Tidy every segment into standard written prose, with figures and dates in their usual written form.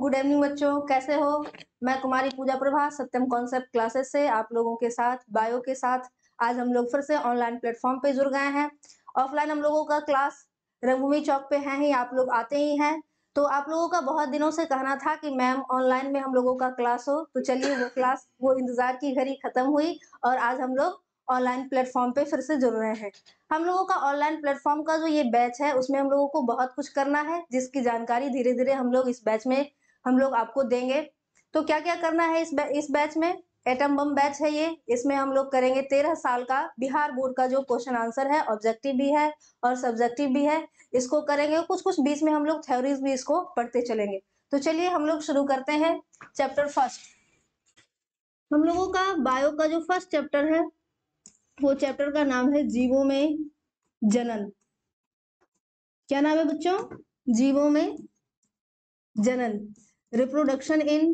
Good evening बच्चों, कैसे हो? मैं कुमारी पूजा प्रभा सत्यम कॉन्सेप्ट क्लासेस से आप लोगों के साथ बायो के साथ आज हम लोग फिर से ऑनलाइन प्लेटफॉर्म पे जुड़ गए हैं। ऑफलाइन हम लोगों का क्लास रंगभूमि चौक पे है ही, आप लोग आते ही हैं। तो आप लोगों का बहुत दिनों से कहना था कि मैम ऑनलाइन में हम लोगों का क्लास हो, तो चलिए वो क्लास, वो इंतजार की घड़ी खत्म हुई और आज हम लोग ऑनलाइन प्लेटफॉर्म पे फिर से जुड़ रहे हैं। हम लोगों का ऑनलाइन प्लेटफॉर्म का जो ये बैच है उसमें हम लोगों को बहुत कुछ करना है, जिसकी जानकारी धीरे धीरे हम लोग इस बैच में हम लोग आपको देंगे। तो क्या क्या करना है इस बैच में? एटम बम बैच है ये। इसमें हम लोग करेंगे 13 साल का बिहार बोर्ड का जो क्वेश्चन आंसर है, ऑब्जेक्टिव भी है और सब्जेक्टिव भी है, इसको करेंगे। कुछ कुछ बीच में हम लोग थ्योरीज भी इसको पढ़ते चलेंगे। तो चलिए हम लोग शुरू करते हैं। चैप्टर फर्स्ट हम लोगों का बायो का जो फर्स्ट चैप्टर है वो चैप्टर का नाम है जीवों में जनन। क्या नाम है बच्चों? जीवों में जनन, रिप्रोडक्शन इन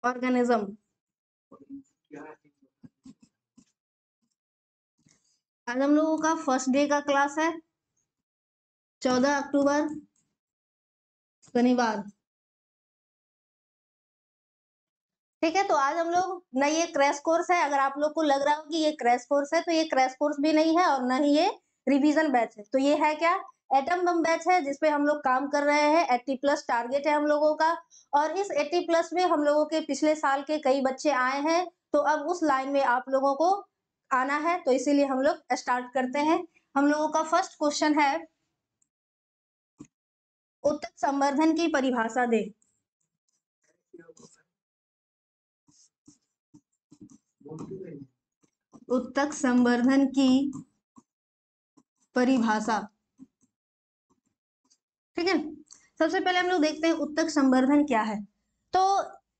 ऑर्गेनिज्म। आज हम लोगों का फर्स्ट डे का क्लास है, 14 अक्टूबर शनिवार। ठीक है, तो आज हम लोग न ये क्रैश कोर्स है। अगर आप लोग को लग रहा हो कि ये क्रैश कोर्स है, तो ये क्रैश कोर्स भी नहीं है और न ही ये रिवीजन बैच है। तो ये है क्या? एटम बम बैच है, जिसपे हम लोग काम कर रहे हैं। 80+ टारगेट है हम लोगों का और इस 80+ में हम लोगों के पिछले साल के कई बच्चे आए हैं, तो अब उस लाइन में आप लोगों को आना है, तो इसीलिए हम लोग स्टार्ट करते हैं। हम लोगों का फर्स्ट क्वेश्चन है, उत्तक संवर्धन की परिभाषा दे। उत्तक संवर्धन की परिभाषा। ठीक है, सबसे पहले हम लोग देखते हैं उत्तक संवर्धन क्या है। तो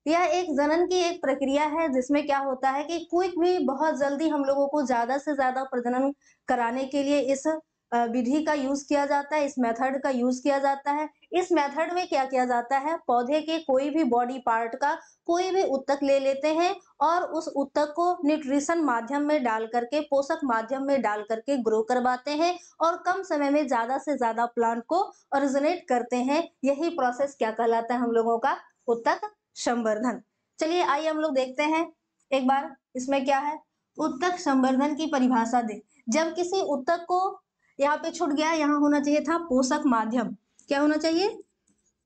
यह एक जनन की एक प्रक्रिया है, जिसमें क्या होता है कि क्विक भी बहुत जल्दी हम लोगों को ज्यादा से ज्यादा प्रजनन कराने के लिए इस विधि का यूज किया जाता है, इस मेथड का यूज किया जाता है। इस मेथड में क्या किया जाता है, पौधे के कोई भी बॉडी पार्ट का कोई भी उत्तक ले लेते हैं और उस उत्तक को न्यूट्रिशन माध्यम में डाल करके, पोषक माध्यम में डाल करके ग्रो करवाते हैं और कम समय में ज्यादा से ज्यादा प्लांट को ओरिजिनेट करते हैं। यही प्रोसेस क्या कहलाता है हम लोगों का? उत्तक संवर्धन। चलिए आइए हम लोग देखते हैं एक बार इसमें क्या है। उत्तक संवर्धन की परिभाषा दे। जब किसी उत्तक को, यहाँ पे छूट गया, यहाँ होना चाहिए था पोषक माध्यम। क्या होना चाहिए?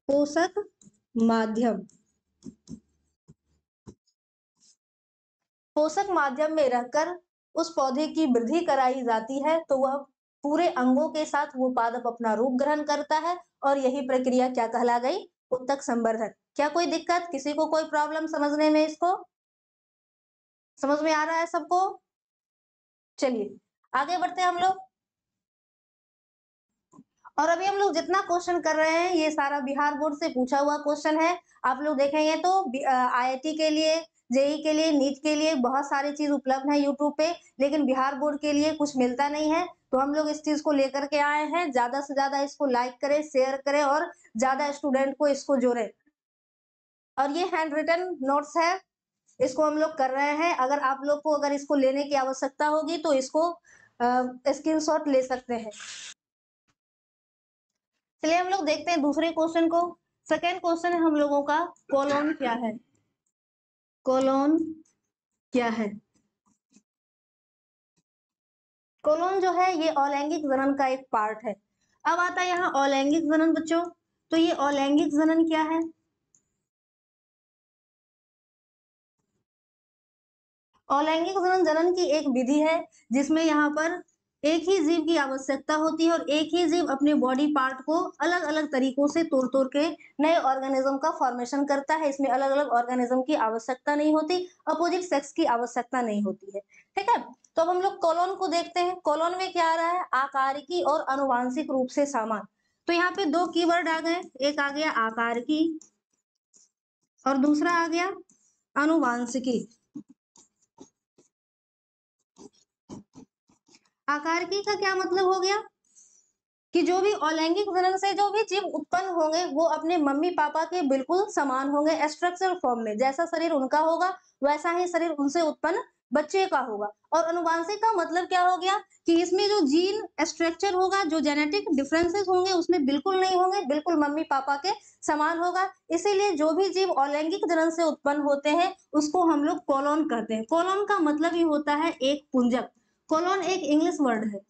पोषक माध्यम। पोषक माध्यम में रहकर उस पौधे की वृद्धि कराई जाती है, तो वह पूरे अंगों के साथ वो पादप अपना रूप ग्रहण करता है और यही प्रक्रिया क्या कहला गई? उत्तक संवर्धन। क्या कोई दिक्कत? किसी को कोई प्रॉब्लम समझने में? इसको समझ में आ रहा है सबको? चलिए आगे बढ़ते हैं हम लोग। और अभी हम लोग जितना क्वेश्चन कर रहे हैं ये सारा बिहार बोर्ड से पूछा हुआ क्वेश्चन है। आप लोग देखेंगे तो IIT के लिए, जेई के लिए, नीट के लिए बहुत सारी चीज उपलब्ध है यूट्यूब पे, लेकिन बिहार बोर्ड के लिए कुछ मिलता नहीं है। तो हम लोग इस चीज को लेकर के आए हैं। ज्यादा से ज्यादा इसको लाइक करें, शेयर करें और ज्यादा स्टूडेंट को इसको जोड़े। और ये हैंड रिटन नोट्स है, इसको हम लोग कर रहे हैं। अगर आप लोग को अगर इसको लेने की आवश्यकता होगी तो इसको स्क्रीनशॉट ले सकते हैं। चलिए हम लोग देखते हैं दूसरे क्वेश्चन को। सेकेंड क्वेश्चन है हम लोगों का, कोलोन क्या है? कोलोन क्या है? कोलोन जो है ये अलैंगिक जनन का एक पार्ट है। अब आता है यहाँ अलैंगिक जनन बच्चों। तो ये अलैंगिक जनन क्या है? अलैंगिक जनन की एक विधि है, जिसमें यहाँ पर एक ही जीव की आवश्यकता होती है और एक ही जीव अपने बॉडी पार्ट को अलग अलग तरीकों से तोड़ तोड़ के नए ऑर्गेनिज्म का फॉर्मेशन करता है। इसमें अलग अलग ऑर्गेनिज्म की आवश्यकता नहीं होती, अपोजिट सेक्स की आवश्यकता नहीं होती है। ठीक है, तो अब हम लोग कोलोन को देखते हैं। कोलोन में क्या आ रहा है? आकारिकी और अनुवांशिक रूप से समान। तो यहाँ पे दो कीवर्ड आ गए, एक आ गया आकारिकी और दूसरा आ गया अनुवांशिकी। आकारिकी का क्या मतलब हो गया कि जो भी अलैंगिक जनन से जो भी जीव उत्पन्न होंगे वो अपने मम्मी पापा के बिल्कुल समान होंगे, स्ट्रक्चरल फॉर्म में। जैसा शरीर उनका होगा वैसा ही शरीर उनसे उत्पन्न बच्चे का होगा। और अनुवांशिक का मतलब क्या हो गया कि इसमें जो जीन स्ट्रक्चर होगा, जो जेनेटिक डिफरेंसेस होंगे उसमें बिल्कुल नहीं होंगे, बिल्कुल मम्मी पापा के समान होगा। इसीलिए जो भी जीव अलैंगिक जनन से उत्पन्न होते हैं उसको हम लोग कॉलोन कहते हैं। कॉलोन का मतलब ही होता है एक पुंजक। कॉलोन एक इंग्लिश वर्ड है।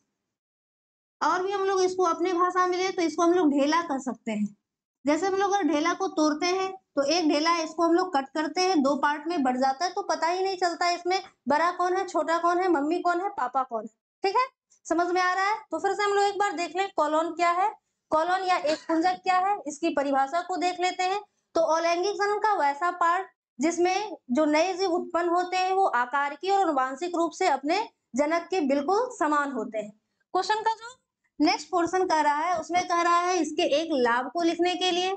और भी हम लोग इसको अपने भाषा में ले तो इसको हम लोग ढेला कह सकते हैं। जैसे हम लोग अगर ढेला को तोड़ते हैं तो एक ढेला है, इसको हम लोग कट करते हैं, दो पार्ट में बढ़ जाता है तो पता ही नहीं चलता इसमें बड़ा कौन है, छोटा कौन है, मम्मी कौन है, पापा कौन है। ठीक है, समझ में आ रहा है? तो फिर से हम लोग एक बार देख लें कॉलोन क्या है। कॉलोन या एक पुंजक क्या है, इसकी परिभाषा को देख लेते हैं। तो अलैंगिक जनन का वैसा पार्ट जिसमें जो नए जीव उत्पन्न होते हैं वो आकारिकी और आनुवांशिक रूप से अपने जनक के बिल्कुल समान होते हैं। क्वेश्चन का जो नेक्स्ट पोर्शन कह रहा है उसमें कह रहा है इसके एक लाभ को लिखने के लिए,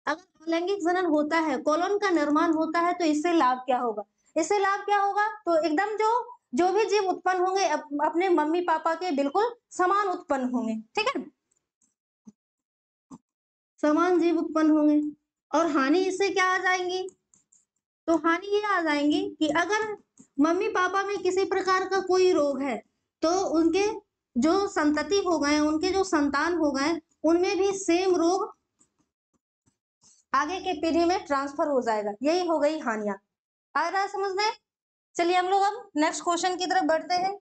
अगर अलैंगिक जनन होता है, कोलन का निर्माण होता है तो इससे लाभ क्या होगा? इससे लाभ क्या होगा? तो एकदम जो जो भी जीव उत्पन्न होंगे अपने मम्मी पापा के बिल्कुल समान उत्पन्न होंगे। ठीक है, समान जीव उत्पन्न होंगे। और हानि इससे क्या आ जाएंगी? तो हानि ये आ जाएंगी कि अगर मम्मी पापा में किसी प्रकार का कोई रोग है तो उनके जो संतति हो गए, उनके जो संतान हो गए, उनमें भी सेम रोग आगे के पीढ़ी में ट्रांसफर हो जाएगा। यही हो गई हानियां। आ रहा है समझ में? चलिए हम लोग अब नेक्स्ट क्वेश्चन की तरफ बढ़ते हैं।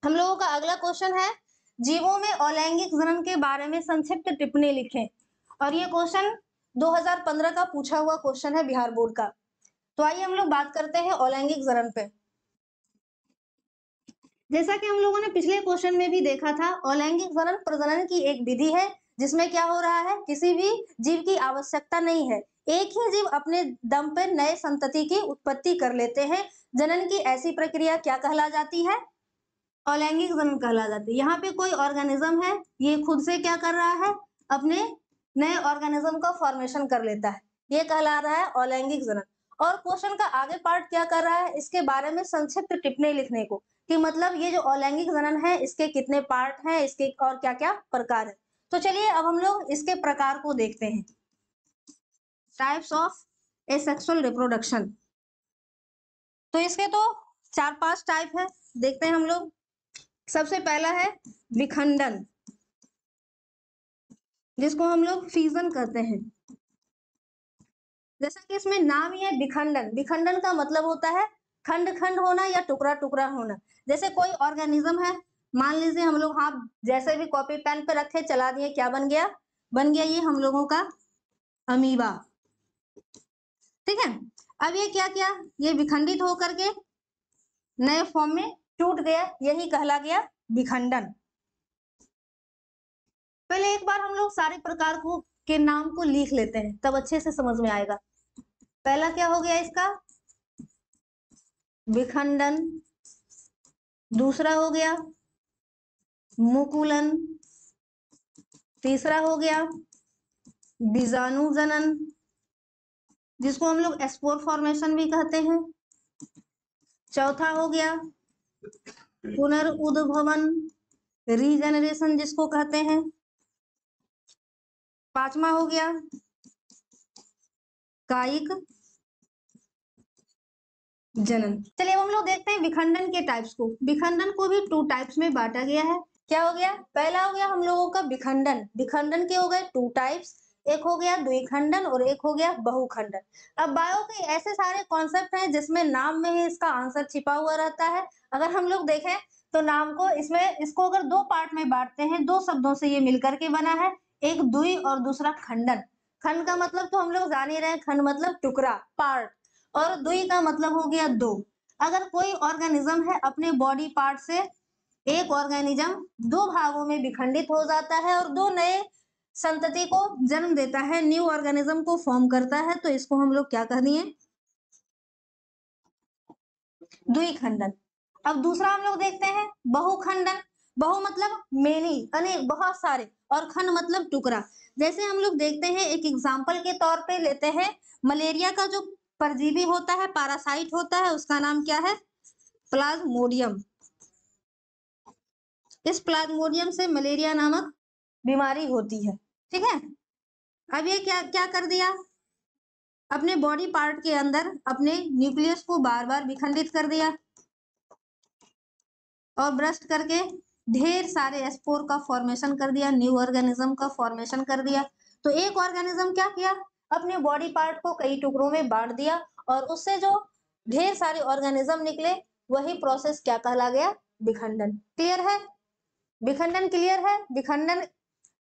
हम लोगों का अगला क्वेश्चन है जीवों में अलैंगिक जनन के बारे में संक्षिप्त टिप्पणी लिखें। और ये क्वेश्चन 2015 का पूछा हुआ क्वेश्चन है बिहार बोर्ड का। तो आइए हम लोग बात करते हैं अलैंगिक जनन पे। जैसा कि हम लोगों ने पिछले क्वेश्चन में भी देखा था, अलैंगिक जनन प्रजनन की एक विधि है जिसमें क्या हो रहा है, किसी भी जीव की आवश्यकता नहीं है, एक ही जीव अपने दम पर नए संतति की उत्पत्ति कर लेते हैं। जनन की ऐसी प्रक्रिया क्या कहला जाती है? अलैंगिक जनन कहला जाती है। यहाँ पे कोई ऑर्गेनिज्म है, ये खुद से क्या कर रहा है, अपने नए ऑर्गेनिज्म का फॉर्मेशन कर लेता है, ये कहला रहा है अलैंगिक जनन। और क्वेश्चन का आगे पार्ट क्या कर रहा है, इसके बारे में संक्षिप्त टिप्पणी लिखने को, कि मतलब ये जो अलैंगिक जनन है इसके कितने पार्ट हैं, इसके और क्या क्या प्रकार है। तो चलिए अब हम लोग इसके प्रकार को देखते हैं। Types of asexual reproduction. तो इसके तो 4-5 टाइप है, देखते हैं हम लोग। सबसे पहला है विखंडन, जिसको हम लोग फ्यूजन कहते हैं। जैसा कि इसमें नाम ही है विखंडन। विखंडन का मतलब होता है खंड खंड होना या टुकड़ा टुकड़ा होना। जैसे कोई ऑर्गेनिज्म है, मान लीजिए हम लोग हाथ जैसे भी कॉपी पेन पे रखे चला दिए, क्या बन गया? बन गया ये हम लोगों का अमीबा। ठीक है, अब ये क्या किया, ये विखंडित होकर के नए फॉर्म में टूट गया, यही कहला गया विखंडन। पहले एक बार हम लोग सारे प्रकार को के नाम को लिख लेते हैं, तब अच्छे से समझ में आएगा। पहला क्या हो गया इसका? विखंडन। दूसरा हो गया मुकुलन। तीसरा हो गया बीजाणु जनन, जिसको हम लोग स्पोर फॉर्मेशन भी कहते हैं। चौथा हो गया पुनर्उद्भवन, रीजेनरेशन जिसको कहते हैं। पांचवा हो गया कायिक जनन। चलिए अब हम लोग देखते हैं विखंडन के टाइप्स को। विखंडन को भी 2 टाइप्स में बांटा गया है। क्या हो गया? पहला हो गया हम लोगों का विखंडन। विखंडन के हो गए 2 टाइप्स, एक हो गया द्विखंडन और एक हो गया बहुखंडन। अब बायो के ऐसे सारे कॉन्सेप्ट हैं जिसमें नाम में ही इसका आंसर छिपा हुआ रहता है। अगर हम लोग देखें तो नाम को इसमें इसको अगर 2 पार्ट में बांटते हैं, 2 शब्दों से ये मिलकर के बना है, एक द्वि और दूसरा खंडन। खंड का मतलब तो हम लोग जान ही रहे हैं, खंड मतलब टुकड़ा, पार्ट, और द्वि का मतलब हो गया 2। अगर कोई ऑर्गेनिज्म है अपने बॉडी पार्ट से एक ऑर्गेनिज्म 2 भागों में विखंडित हो जाता है और 2 नए संतति को जन्म देता है, न्यू ऑर्गेनिज्म को फॉर्म करता है, तो इसको हम लोग क्या कह दिए? द्विखंडन। अब दूसरा हम लोग देखते हैं बहुखंडन। बहु मतलब मेनी, अनेक, बहुत सारे, और खंड मतलब टुकड़ा। जैसे हम लोग देखते हैं, एक एग्जाम्पल के तौर पे लेते हैं, मलेरिया का जो परजीवी होता है, पैरासाइट होता है, उसका नाम क्या है? प्लाज्मोडियम। इस प्लाज्मोडियम से मलेरिया नामक बीमारी होती है। ठीक है, अब ये क्या क्या कर दिया, अपने बॉडी पार्ट के अंदर अपने न्यूक्लियस को बार बार विखंडित कर दिया। और ब्रस्ट करके ढेर सारे स्पोर का फॉर्मेशन कर दिया, न्यू ऑर्गेनिज्म का फॉर्मेशन कर दिया। तो एक ऑर्गेनिज्म क्या किया, अपने बॉडी पार्ट को कई टुकड़ों में बांट दिया और उससे जो ढेर सारे ऑर्गेनिज्म निकले वही प्रोसेस क्या कहला गया, विखंडन। क्लियर है, विखंडन क्लियर है। विखंडन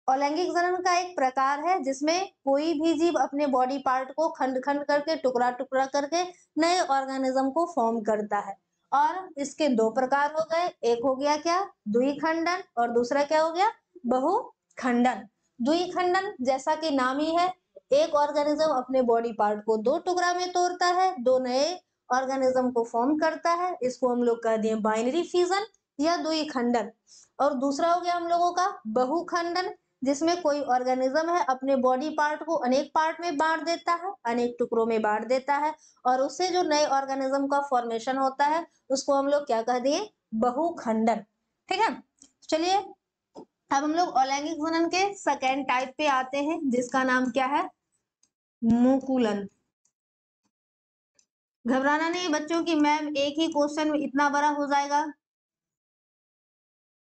अलैंगिक जनन का एक प्रकार है जिसमें कोई भी जीव अपने बॉडी पार्ट को खंड खंड करके टुकड़ा टुकड़ा करके नए ऑर्गेनिज्म को फॉर्म करता है। और इसके दो प्रकार हो गए, एक हो गया क्या, द्विखंडन, और दूसरा क्या हो गया, बहुखंडन। द्विखंडन जैसा कि नाम ही है, एक ऑर्गेनिज्म अपने बॉडी पार्ट को दो टुकड़ा में तोड़ता है, दो नए ऑर्गेनिज्म को फॉर्म करता है, इसको हम लोग कह दिए बाइनरी फ्यूजन या द्विखंडन। और दूसरा हो गया हम लोगों का बहुखंडन, जिसमें कोई ऑर्गेनिज्म है अपने बॉडी पार्ट को अनेक पार्ट में बांट देता है, अनेक टुकड़ों में बांट देता है, और उससे जो नए ऑर्गेनिज्म का फॉर्मेशन होता है उसको हम लोग क्या कह दिए, बहुखंडन। ठीक है, चलिए अब हम लोग अलैंगिक जनन के सेकेंड टाइप पे आते हैं जिसका नाम क्या है, मुकुलन। घबराना नहीं बच्चों की मैम एक ही क्वेश्चन में इतना बड़ा हो जाएगा,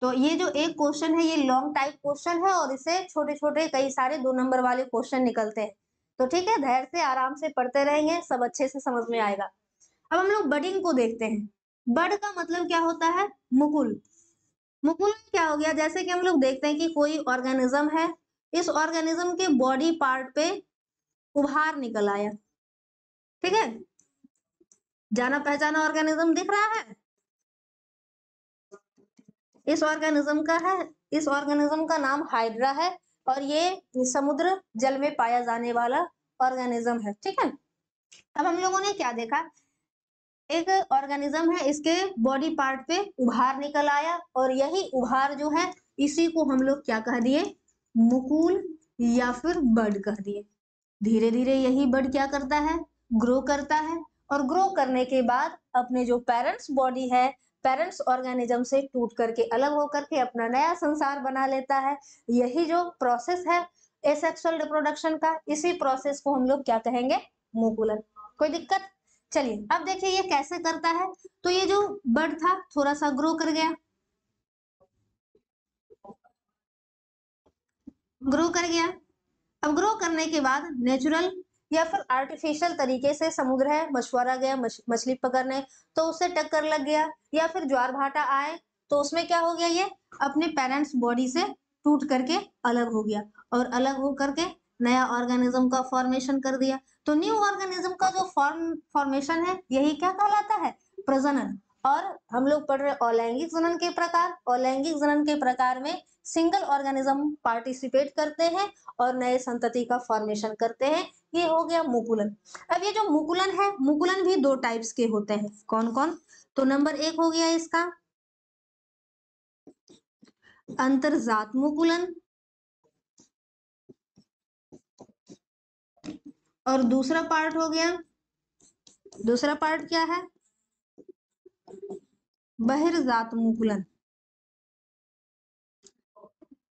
तो ये जो एक क्वेश्चन है ये लॉन्ग टाइप क्वेश्चन है और इसे छोटे छोटे कई सारे 2 नंबर वाले क्वेश्चन निकलते हैं। तो ठीक है, धैर्य से आराम से पढ़ते रहेंगे, सब अच्छे से समझ में आएगा। अब हम लोग बडिंग को देखते हैं। बड का मतलब क्या होता है, मुकुल। मुकुल क्या हो गया, जैसे कि हम लोग देखते हैं कि कोई ऑर्गेनिज्म है, इस ऑर्गेनिज्म के बॉडी पार्ट पे उभार निकल आया। ठीक है, जाना पहचाना ऑर्गेनिज्म दिख रहा है, इस ऑर्गेनिज्म का है, इस ऑर्गेनिज्म का नाम हाइड्रा है और ये समुद्र जल में पाया जाने वाला ऑर्गेनिज्म है। ठीक है, अब हम लोगों ने क्या देखा, एक ऑर्गेनिज्म है, इसके बॉडी पार्ट पे उभार निकल आया और यही उभार जो है इसी को हम लोग क्या कह दिए, मुकुल या फिर बड कह दिए। धीरे धीरे यही बड क्या करता है, ग्रो करता है, और ग्रो करने के बाद अपने जो पेरेंट्स बॉडी है, पेरेंट्स ऑर्गेनिज्म से टूट करके अलग होकर के अपना नया संसार बना लेता है। यही जो प्रोसेस है एसेक्सुअल रिप्रोडक्शन का, इसी प्रोसेस को हम लोग क्या कहेंगे, मुकुलन। कोई दिक्कत, चलिए अब देखिए ये कैसे करता है। तो ये जो बड था थोड़ा सा ग्रो कर गया, ग्रो कर गया। अब ग्रो करने के बाद नेचुरल या फिर आर्टिफिशियल तरीके से समुद्र है, मछुआरा गया मछली पकड़ने, तो उससे टक्कर लग गया, या फिर ज्वार भाटा आए तो उसमें क्या हो गया, ये अपने पेरेंट्स बॉडी से टूट करके अलग हो गया और अलग हो करके नया ऑर्गेनिज्म का फॉर्मेशन कर दिया। तो न्यू ऑर्गेनिज्म का जो फॉर्मेशन है यही क्या कहलाता है, प्रजनन। और हम लोग पढ़ रहे अलैंगिक जनन के प्रकार, अलैंगिक जनन के प्रकार में सिंगल ऑर्गेनिज्म पार्टिसिपेट करते हैं और नए संतति का फॉर्मेशन करते हैं, ये हो गया मुकुलन। अब ये जो मुकुलन है, मुकुलन भी दो टाइप्स के होते हैं, कौन कौन, तो नंबर एक हो गया इसका अंतरजात मुकुलन, और दूसरा पार्ट हो गया, दूसरा पार्ट क्या है, बहिर्जात मुकुलन।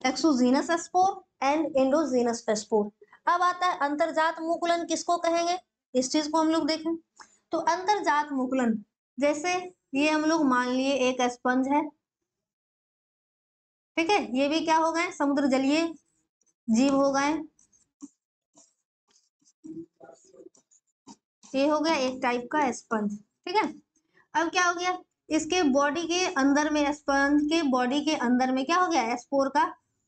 Exogenous spore and endogenous spore. अब आता है अंतरजात मुकुलन, किसको कहेंगे, इस चीज को हम लोग देखें। तो अंतरजात मुकुलन, जैसे ये हम लोग मान लिए एक स्पंज है, ठीक है, ये भी क्या हो गए, समुद्र जलीय जीव हो गए, ये हो गया एक टाइप का स्पंज। ठीक है, अब क्या हो गया, इसके बॉडी के अंदर में, स्पंज के बॉडी के अंदर में क्या हो गया, स्पोर का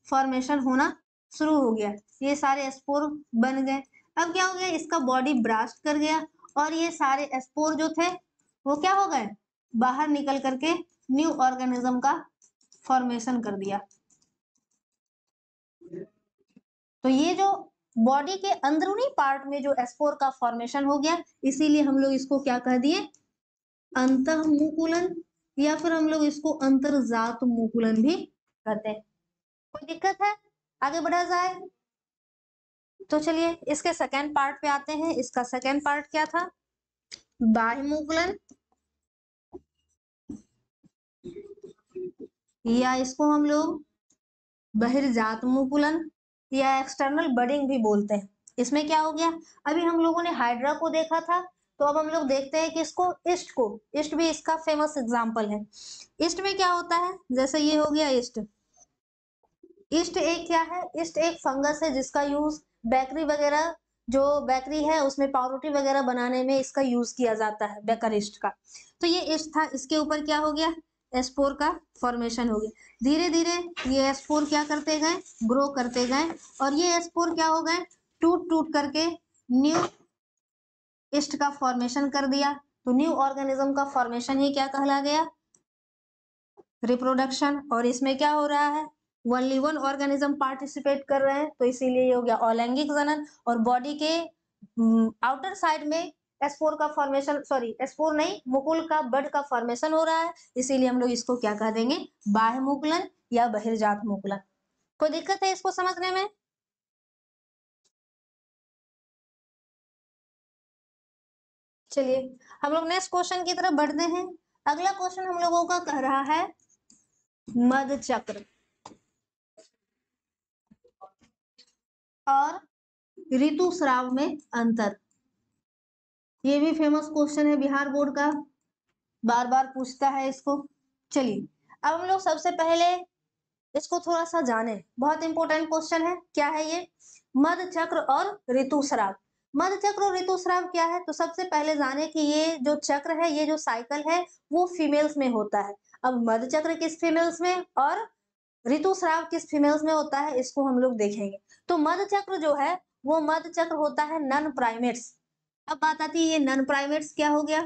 फॉर्मेशन होना शुरू हो गया, ये सारे स्पोर बन गए। अब क्या हो गया, इसका बॉडी ब्रास्ट कर गया और ये सारे स्पोर जो थे वो क्या हो गए, बाहर निकल करके न्यू ऑर्गेनिज्म का फॉर्मेशन कर दिया। तो ये जो बॉडी के अंदरूनी पार्ट में जो स्पोर का फॉर्मेशन हो गया, इसीलिए हम लोग इसको क्या कह दिए, अंतःमुकुलन, या फिर हम लोग इसको अंतरजात मुकुलन भी कहते हैं। कोई दिक्कत है, आगे बढ़ा जाए। तो चलिए इसके सेकेंड पार्ट पे आते हैं। इसका सेकेंड पार्ट क्या था, बाह्य मुकुलन, या इसको हम लोग बहिर्जात मुकुलन या एक्सटर्नल बडिंग भी बोलते हैं। इसमें क्या हो गया, अभी हम लोगों ने हाइड्रा को देखा था तो अब हम लोग देखते हैं कि ईस्ट भी इसका फेमस एग्जाम्पल है। ईस्ट में क्या होता है, जैसे ये हो गया ईस्ट। ईस्ट एक क्या है, ईस्ट एक फंगस है जिसका यूज बेकरी वगैरह, जो बेकरी है उसमें पावरोटी वगैरह बनाने में इसका यूज किया जाता है, बेकर ईस्ट का। तो ये ईस्ट था, इसके ऊपर क्या हो गया, एस्पोर का फॉर्मेशन हो गया। धीरे धीरे ये एस्पोर क्या करते गए, ग्रो करते गए, और ये एस्पोर क्या हो गए, टूट टूट करके न्यू ईस्ट का फॉर्मेशन कर दिया। तो न्यू ऑर्गेनिज्म का फॉर्मेशन ही क्या कहला गया, रिप्रोडक्शन। और इसमें क्या हो रहा है, ओनली वन ऑर्गेनिज्म पार्टिसिपेट कर रहे हैं, तो इसीलिए ये हो गया अलैंगिक जनन। और बॉडी के आउटर साइड में एस्पोर का फॉर्मेशन, सॉरी एस्पोर नहीं, मुकुल का बड का फॉर्मेशन हो रहा है, इसीलिए हम लोग इसको क्या कह देंगे, बाह्य मुकुलन या बहिर्जात मुकुलन। कोई दिक्कत है इसको समझने में? चलिए हम लोग नेक्स्ट क्वेश्चन की तरफ बढ़ते हैं। अगला क्वेश्चन हम लोगों का कह रहा है मध चक्र और ऋतुस्राव में अंतर। ये भी फेमस क्वेश्चन है बिहार बोर्ड का, बार बार पूछता है इसको। चलिए अब हम लोग सबसे पहले इसको थोड़ा सा जाने, बहुत इंपॉर्टेंट क्वेश्चन है। क्या है ये, मध चक्र और ऋतुस्राव। मध चक्र और ऋतुस्राव क्या है, तो सबसे पहले जाने कि ये जो चक्र है, ये जो साइकिल है, वो फीमेल्स में होता है। अब मध चक्र किस फीमेल्स में और ऋतुस्राव किस फीमेल्स में होता है, इसको हम लोग देखेंगे। तो मध चक्र जो है वो मध चक्र होता है नन प्राइमेट्स। अब बात आती है ये नन प्राइमेट्स क्या हो गया,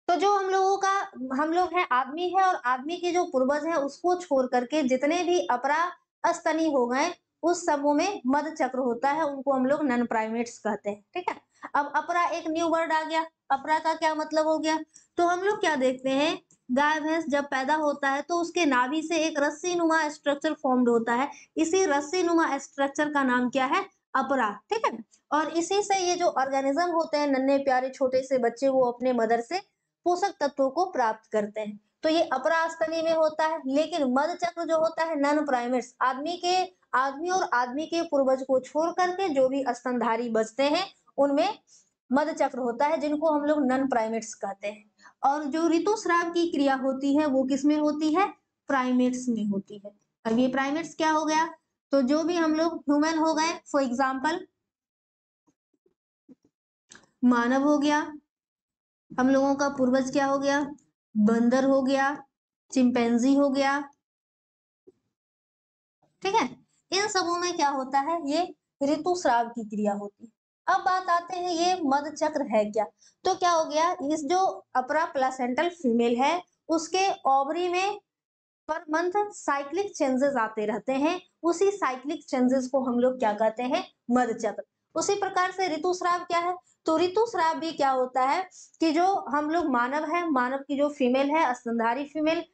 तो जो हम लोग हैं आदमी है, और आदमी के जो पूर्वज है उसको छोड़ करके जितने भी अपरा स्तनी हो गए, उस समूह में मध चक्र होता है, उनको हम लोग नन प्राइमेट्स कहते हैं। ठीक है, अब अपरा एक न्यू वर्ड आ गया। अपरा का क्या मतलब हो गया, तो हम लोग क्या देखते हैं, गाय भैंस जब पैदा होता है तो उसके नाभि से एक रस्सी नुमा स्ट्रक्चर फॉर्म्ड होता है। इसी रस्सी नुमा स्ट्रक्चर का नाम क्या है, अपरा। ठीक है, और इसी से ये जो ऑर्गेनिज्म होते हैं, नन्हे प्यारे छोटे से बच्चे, वो अपने मदर से पोषक तत्वों को प्राप्त करते हैं। तो ये अपरा स्तनी में होता है। लेकिन मध चक्र जो होता है नन प्राइमेट्स, आदमी और आदमी के पूर्वज को छोड़ करके जो भी स्तनधारी बचते हैं, उनमें मध चक्र होता है, जिनको हम लोग नन प्राइमेट्स कहते हैं। और जो ऋतुस्राव की क्रिया होती है वो किसमें होती है, प्राइमेट्स में होती है। अब ये प्राइमेट्स क्या हो गया, तो जो भी हम लोग ह्यूमन हो गए, फॉर एग्जाम्पल मानव हो गया, हम लोगों का पूर्वज क्या हो गया, बंदर हो गया, चिंपैंजी हो गया। ठीक है, इन सबों में क्या होता है, ये ऋतुस्राव की क्रिया होती है। अब बात आते हैं ये मध चक्र है क्या, तो क्या हो गया, इस जो अपरा प्लेसेंटल फीमेल है, उसके ओवरी में पर मंथ साइक्लिक चेंजेस आते रहते हैं। उसी साइक्लिक चेंजेस को हम लोग क्या कहते हैं, मध चक्र। उसी प्रकार से ऋतुस्राव क्या है, तो ऋतुस्राव भी क्या होता है कि जो हम लोग मानव है, मानव की जो फीमेल है, स्तनधारी फीमेल,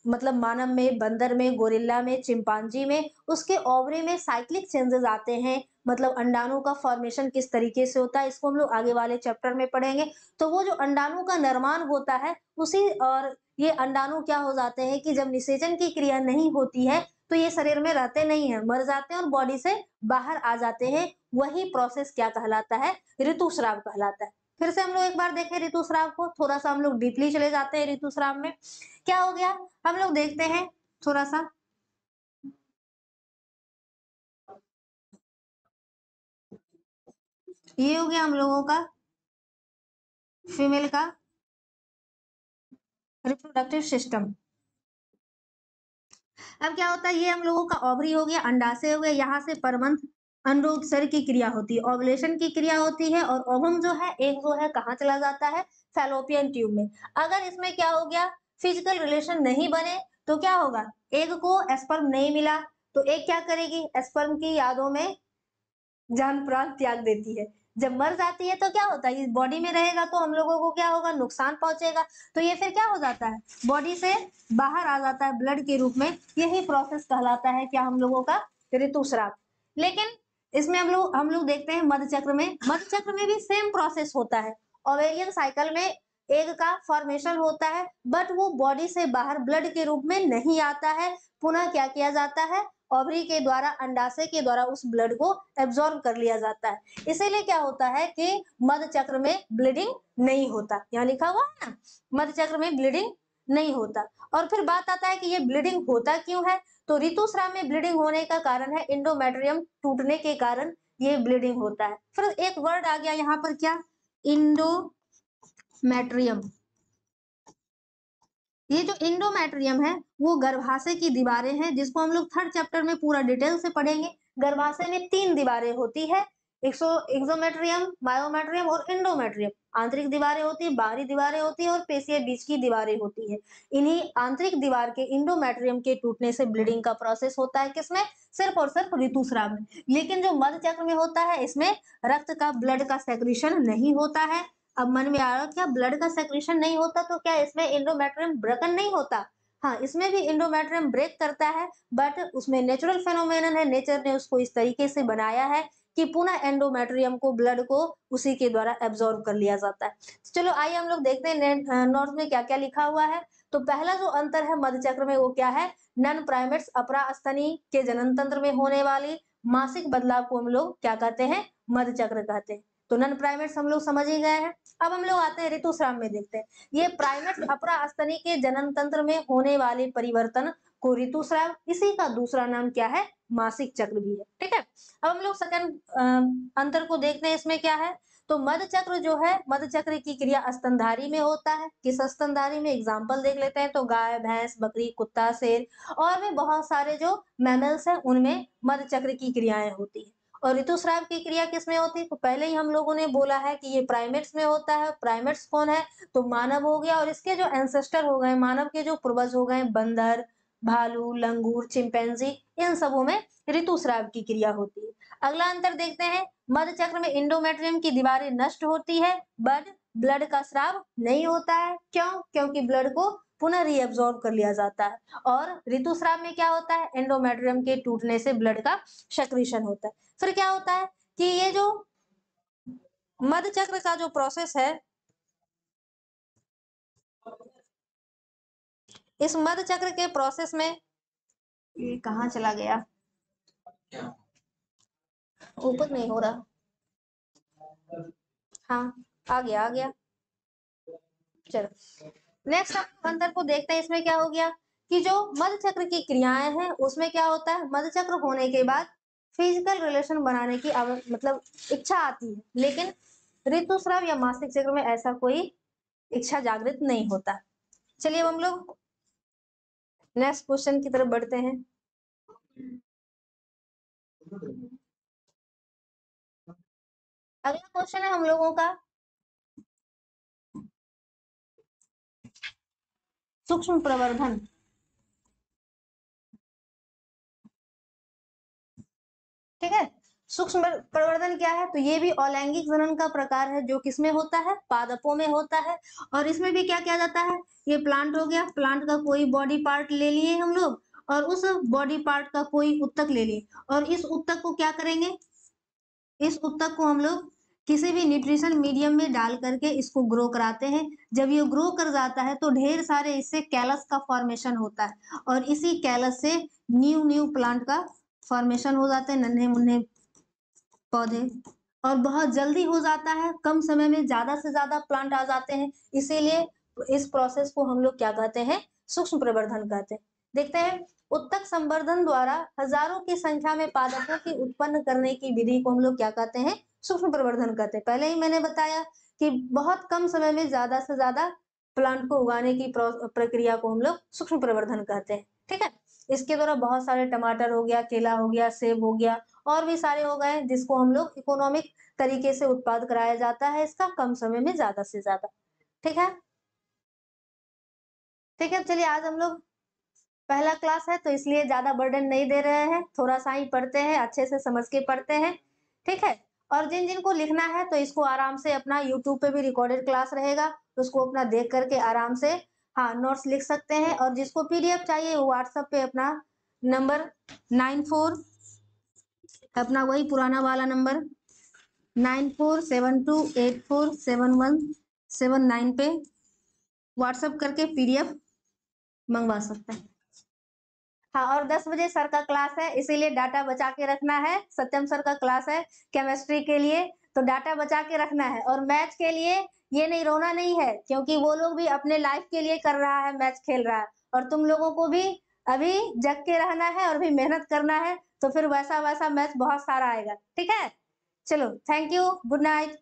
मतलब मानव में, बंदर में, गोरिल्ला में, चिंपांजी में, उसके ओवरी में साइक्लिक चेंजेस आते हैं। मतलब अंडाणु का फॉर्मेशन किस तरीके से होता है, इसको हम लोग आगे वाले चैप्टर में पढ़ेंगे। तो वो जो अंडाणु का निर्माण होता है उसी, और ये अंडाणु क्या हो जाते हैं कि जब निषेचन की क्रिया नहीं होती है तो ये शरीर में रहते नहीं है, मर जाते हैं और बॉडी से बाहर आ जाते हैं। वही प्रोसेस क्या कहलाता है, ऋतुस्राव कहलाता है। फिर से हम लोग एक बार देखें ऋतुस्राव को, थोड़ा सा हम लोग डीपली चले जाते हैं ऋतुस्राव में। क्या हो गया, हम लोग देखते हैं थोड़ा सा, ये हो गया हम लोगों का फीमेल का रिप्रोडक्टिव सिस्टम। अब क्या होता है, ये हम लोगों का ओवरी हो गया, अंडाशय हो गया, यहाँ से परमंथ अंडोत्सर्ग की क्रिया होती है, ओवुलेशन की क्रिया होती है, और ओवम जो है, एग जो है, कहाँ चला जाता है, फैलोपियन ट्यूब में। अगर इसमें क्या हो गया, फिजिकल रिलेशन नहीं बने तो क्या होगा, एग को एस्पर्म नहीं मिला, तो एग क्या करेगी, एस्पर्म की यादों में जान प्राण त्याग देती है। जब मर जाती है तो क्या होता है, इस बॉडी में रहेगा तो हम लोगों को क्या होगा, नुकसान पहुंचेगा। तो ये फिर क्या हो जाता है, बॉडी से बाहर आ जाता है ब्लड के रूप में। यही प्रोसेस कहलाता है क्या, हम लोगों का ऋतुस्राव। लेकिन इसमें हम लोग देखते हैं मध चक्र में भी सेम प्रोसेस होता है। ओवेरियन साइकिल में एग का फॉर्मेशन होता है, बट वो बॉडी से बाहर ब्लड के रूप में नहीं आता है। पुनः क्या किया जाता है, ओवरी के द्वारा, अंडाशय के द्वारा उस ब्लड को एब्जॉर्ब कर लिया जाता है। इसीलिए क्या होता है कि मध्य चक्र में ब्लीडिंग नहीं होता। यहाँ लिखा हुआ है ना, मध्य चक्र में ब्लीडिंग नहीं होता। और फिर बात आता है कि ये ब्लीडिंग होता क्यों है, तो ऋतुस्राव में ब्लीडिंग होने का कारण है इंडोमेट्रियम टूटने के कारण ये ब्लीडिंग होता है। फिर एक वर्ड आ गया यहाँ पर, क्या, इंडोमेट्रियम। ये जो इंडोमेट्रियम है वो गर्भाशय की दीवारें हैं, जिसको हम लोग थर्ड चैप्टर में पूरा डिटेल से पढ़ेंगे। गर्भाशय में 3 दीवारें होती है, एक्सोमेट्रियम, मायोमेट्रियम और इंडोमेट्रियम। आंतरिक दीवारें होती है, बाहरी दीवारें होती है और पेशीय बीच की दीवारें होती है। इन्हीं आंतरिक दीवार के इंडोमेट्रियम के टूटने से ब्लीडिंग का प्रोसेस होता है। किसमें? सिर्फ और सिर्फ ऋतुस्राव में। लेकिन जो मध्य चक्र में होता है इसमें रक्त का, ब्लड का सेक्रेशन नहीं होता है। अब मन में आ रहा, क्या ब्लड का सेक्रेशन नहीं होता तो क्या इसमें इंडोमेट्रियम ब्रेकन नहीं होता? हाँ, इसमें भी इंडोमेट्रियम ब्रेक करता है, बट उसमें नेचुरल फेनोमेनन है, नेचर ने उसको इस तरीके से बनाया है कि पुनः एंडोमेट्रियम को, ब्लड को उसी के द्वारा एब्जॉर्ब कर लिया जाता है। चलो आइए हम लोग देखते हैं नोट्स में क्या क्या लिखा हुआ है। तो पहला जो अंतर है मध्य चक्र में वो क्या है, नन प्राइमेट्स अपरास्तनी के जनन तंत्र में होने वाली मासिक बदलाव को हम लोग क्या कहते हैं, मध्य चक्र कहते हैं। तो नन प्राइमेट्स हम लोग समझ ही गए हैं। अब हम लोग आते हैं ऋतुस्राव में, देखते हैं ये प्राइमेट्स अपरास्तनी के जनन तंत्र में होने वाले परिवर्तन को ऋतुस्राव, इसी का दूसरा नाम क्या है, मासिक चक्र भी है। ठीक है, अब हम लोग सेकंड अंतर को देखते हैं, इसमें क्या है। तो मध्य चक्र जो है, मध्य चक्र की क्रिया स्तनधारी में होता है। किस स्तनधारी में? एग्जाम्पल देख लेते हैं, तो गाय, भैंस, बकरी, कुत्ता, शेर और भी बहुत सारे जो मैमल्स हैं उनमें मध्य चक्र की क्रियाएं होती है। और ऋतुस्राव की क्रिया किसमें होती है? तो पहले ही हम लोगों ने बोला है कि ये प्राइमेट्स में होता है। प्राइमेट्स कौन है? तो मानव हो गया, और इसके जो एंसेस्टर हो गए, मानव के जो पूर्वज हो गए, बंदर, भालू, लंगूर, चिंपैंजी, इन सबों में ऋतुस्राव की क्रिया होती है। अगला अंतर देखते हैं, मध्य चक्र में इंडोमेट्रियम की दीवारें नष्ट होती है, बट ब्लड का स्राव नहीं होता है। क्यों? क्योंकि ब्लड को पुनः रीअब्सॉर्ब कर लिया जाता है। और ऋतुस्राव में क्या होता है, एंडोमेट्रियम के टूटने से ब्लड का सेक्रेशन होता है। फिर क्या होता है कि ये जो मध्य चक्र का जो प्रोसेस है, इस मध्य चक्र के प्रोसेस में, ये कहाँ चला गया, ऊपर नहीं हो रहा, हाँ आ गया आ गया। चलो नेक्स्ट अंतर को देखते हैं, इसमें क्या हो गया कि जो मध्य चक्र की क्रियाएं हैं उसमें क्या होता है, मध्य चक्र होने के बाद फिजिकल रिलेशन बनाने की मतलब इच्छा आती है, लेकिन ऋतुस्राव या मासिक चक्र में ऐसा कोई इच्छा जागृत नहीं होता। चलिए अब हम लोग नेक्स्ट क्वेश्चन की तरफ बढ़ते हैं। अगला क्वेश्चन है हम लोगों का सूक्ष्म प्रवर्धन। ठीक है, सूक्ष्म प्रवर्धन क्या है, तो ये भी अलैंगिक जनन का प्रकार है, जो किसमें होता है, पादपों में होता है। और इसमें भी क्या किया जाता है, ये प्लांट हो गया, प्लांट का कोई बॉडी पार्ट ले लिए हम लोग, और उस बॉडी पार्ट का कोई उत्तक ले लिए, और इस उत्तक को क्या करेंगे, इस उत्तक को हम लोग किसी भी न्यूट्रिशन मीडियम में डाल करके इसको ग्रो कराते हैं। जब ये ग्रो कर जाता है तो ढेर सारे इससे कैलस का फॉर्मेशन होता है, और इसी कैलस से न्यू न्यू प्लांट का फॉर्मेशन हो जाते हैं, नन्हे मुन्ने पौधे, और बहुत जल्दी हो जाता है, कम समय में ज्यादा से ज्यादा प्लांट आ जाते हैं। इसीलिए इस प्रोसेस को हम लोग क्या कहते हैं, सूक्ष्म प्रवर्धन कहते हैं। देखते हैं, उत्तक संवर्धन द्वारा हजारों की संख्या में पादपों की उत्पन्न करने की विधि को हम लोग क्या कहते हैं, सूक्ष्म प्रवर्धन कहते हैं। पहले ही मैंने बताया कि बहुत कम समय में ज्यादा से ज्यादा प्लांट को उगाने की प्रक्रिया को हम लोग सूक्ष्म प्रवर्धन कहते हैं। ठीक है, इसके द्वारा बहुत सारे टमाटर हो गया, केला हो गया, सेब हो गया, और भी सारे हो गए, जिसको हम लोग इकोनॉमिक तरीके से उत्पाद कराया जाता है इसका, कम समय में ज्यादा से ज्यादा। ठीक है, ठीक है, चलिए आज हम लोग पहला क्लास है तो इसलिए ज्यादा बर्डन नहीं दे रहे हैं, थोड़ा सा ही पढ़ते हैं, अच्छे से समझ के पढ़ते हैं। ठीक है, और जिन जिन को लिखना है तो इसको आराम से अपना यूट्यूब पे भी रिकॉर्डेड क्लास रहेगा, तो उसको अपना देख करके आराम से हाँ नोट्स लिख सकते हैं। और जिसको पीडीएफ चाहिए वो व्हाट्सएप पे अपना नंबर 94, अपना वही पुराना वाला नंबर 9472847179 पे व्हाट्सएप करके पीडीएफ मंगवा सकते हैं। हाँ, और 10 बजे सर का क्लास है, इसीलिए डाटा बचा के रखना है। सत्यम सर का क्लास है केमिस्ट्री के लिए, तो डाटा बचा के रखना है। और मैच के लिए ये नहीं रोना नहीं है, क्योंकि वो लोग भी अपने लाइफ के लिए कर रहा है, मैच खेल रहा है, और तुम लोगों को भी अभी जग के रहना है और भी मेहनत करना है, तो फिर वैसा-वैसा मैच बहुत सारा आएगा। ठीक है? चलो, थैंक यू, गुड नाइट।